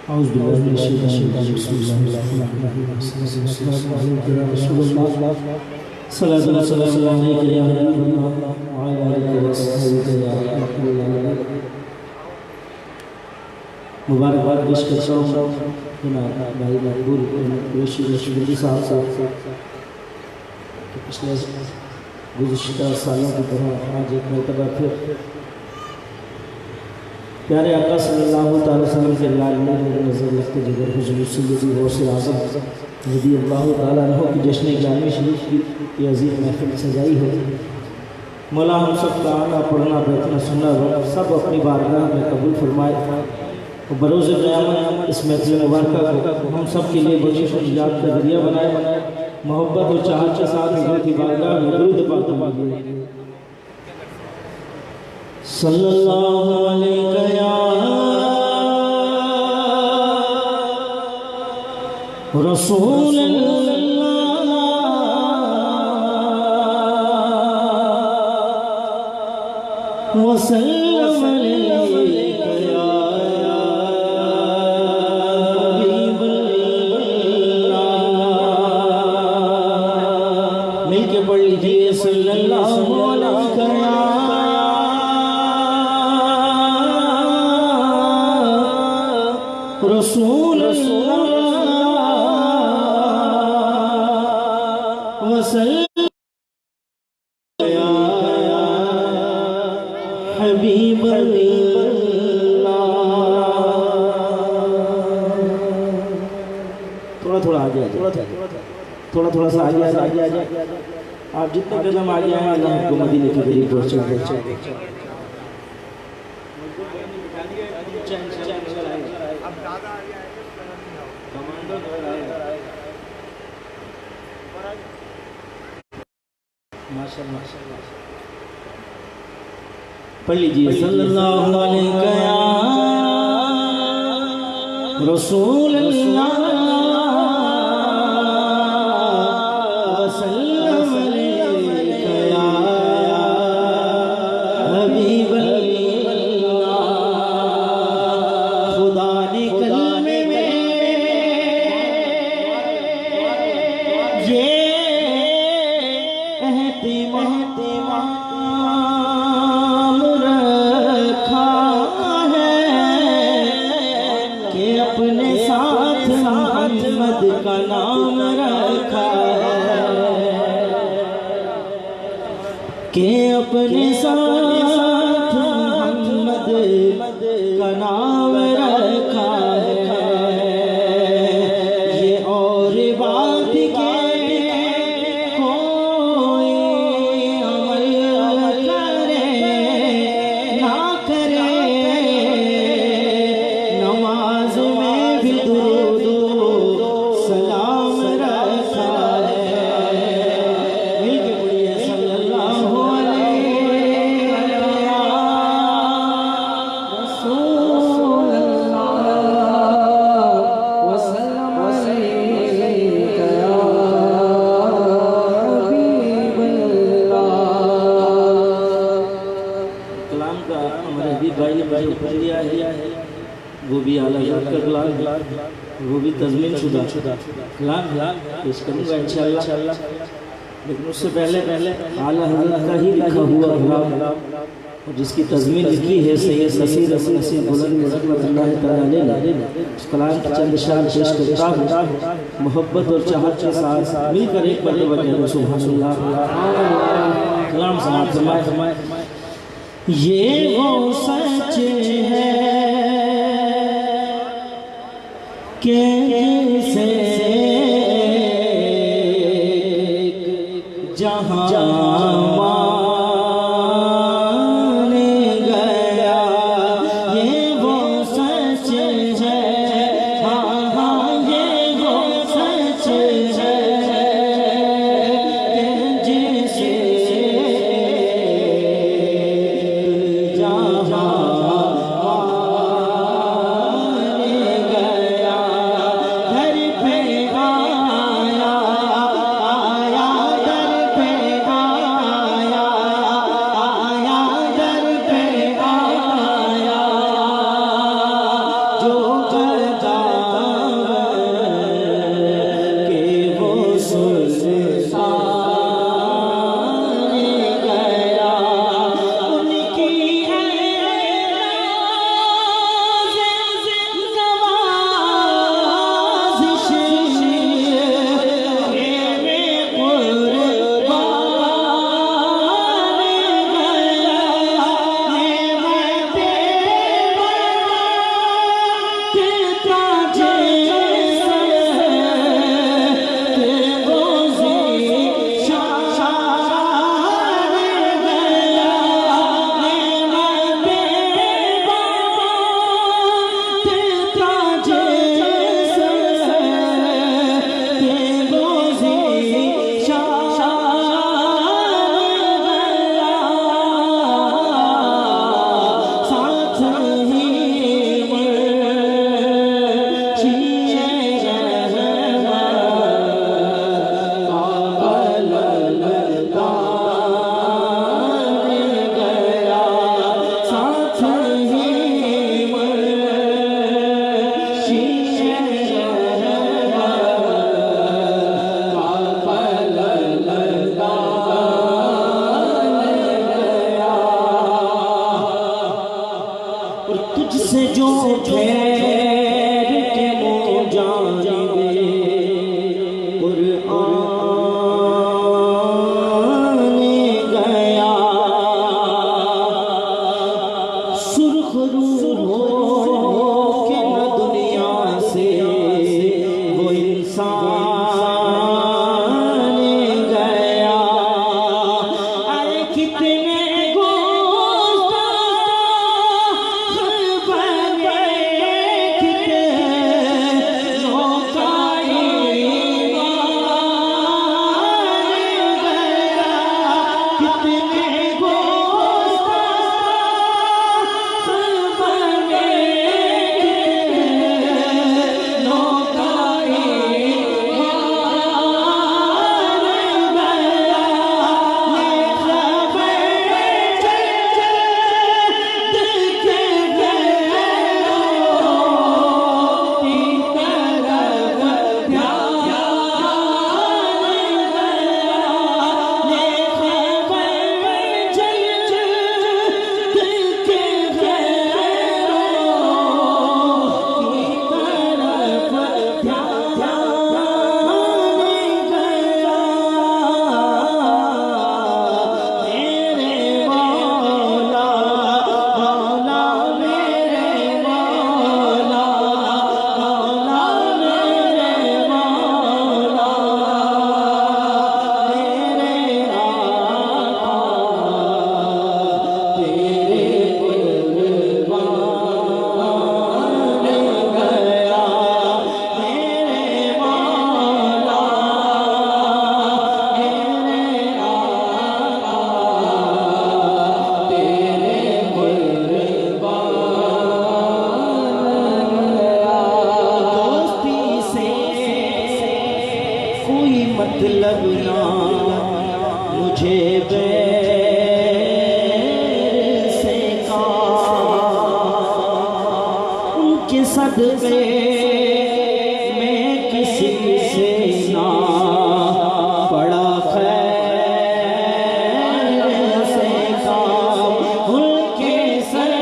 मुबारकबाद पेश करता हूँ भाई महबूब रशीद साहब कि पिछले गुज़िश्ता सालों की तरह आज एक मरतबा फिर प्यारे आका सल्लल्लाहु अलैहि वसल्लम के लाल में नज़र रखते जिगर हुज़ूर सैयदी गौसे आज़म रज़ी अल्लाह तआला अन्हु की जश्न जामे शरीफ की अज़ीम महफ़िल सजाई है। मौला हम सब का आना पढ़ना बैठना सुनना सब अपनी बारगाह में कबूल फरमाए और बरोज़ क़यामत इस महफ़िल मुबारक को हम सब के लिए बख्शिश और निजात का ज़रिया बनाए। मोहब्बत और चाहत के साथ हज़रत की बारगाह में दुरूद पाक मांगिए। सल्लल्लाहु अलैहि या रसूल अल्लाह वसल्लम अलैका या हबीब अल्लाह। मिलके पढ़ लीजिए सल्लल्लाहु अलैका या रसूल वसल्लम या हबीब अल्लाह। थोड़ा थोड़ा आगे आ जाए, थोड़ा सा आगे आ जाए। आप जितने कदम आगे आए अल्लाह आपको मदीने के करीब पहुँचा। पढ़ लीजिए सल्लल्लाहु अलैहि या रसूल अल्लाह वसल्लम अलैका या हबीब अल्लाह। खुदा ने कलमे में ये एहतिमाम रखा है कि अपने साथ मोहम्मद का नाम रखा है, कि अपने साथ मोहम्मद का नाम रखा है। ये और बात के वो भी आला का कलाम, वो भी तज़मीन शुदा कलाम पेश करूँगा इंशाअल्लाह। लेकिन उससे पहले आला हज़रत का ही लिखा हुआ कलाम और जिसकी तज़मीन लिखी है सैयद नसीर नसीर बुलंद रहमतुल्लाह तआला अलैह, उस कलाम की चंद शान पेश करता हूँ मोहब्बत और चाहत के साथ मिलकर एक मरतबा कहना सुभान अल्लाह। कलाम समाअत फरमाए। ये वो सच है कैसे जहाँ माने गया, ये वो सच है, हाँ ये वो सच है जिसे जहाँ सदके मैं किसी से ना पड़ा खैर से काम, उनके सदके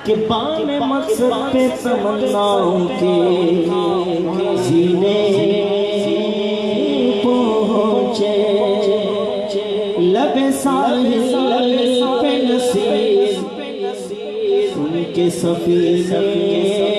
कि बाने मकसद पे तमन्नाओं के सीने पहुँचे, लबे साहिल पे नसीब उनके सफीने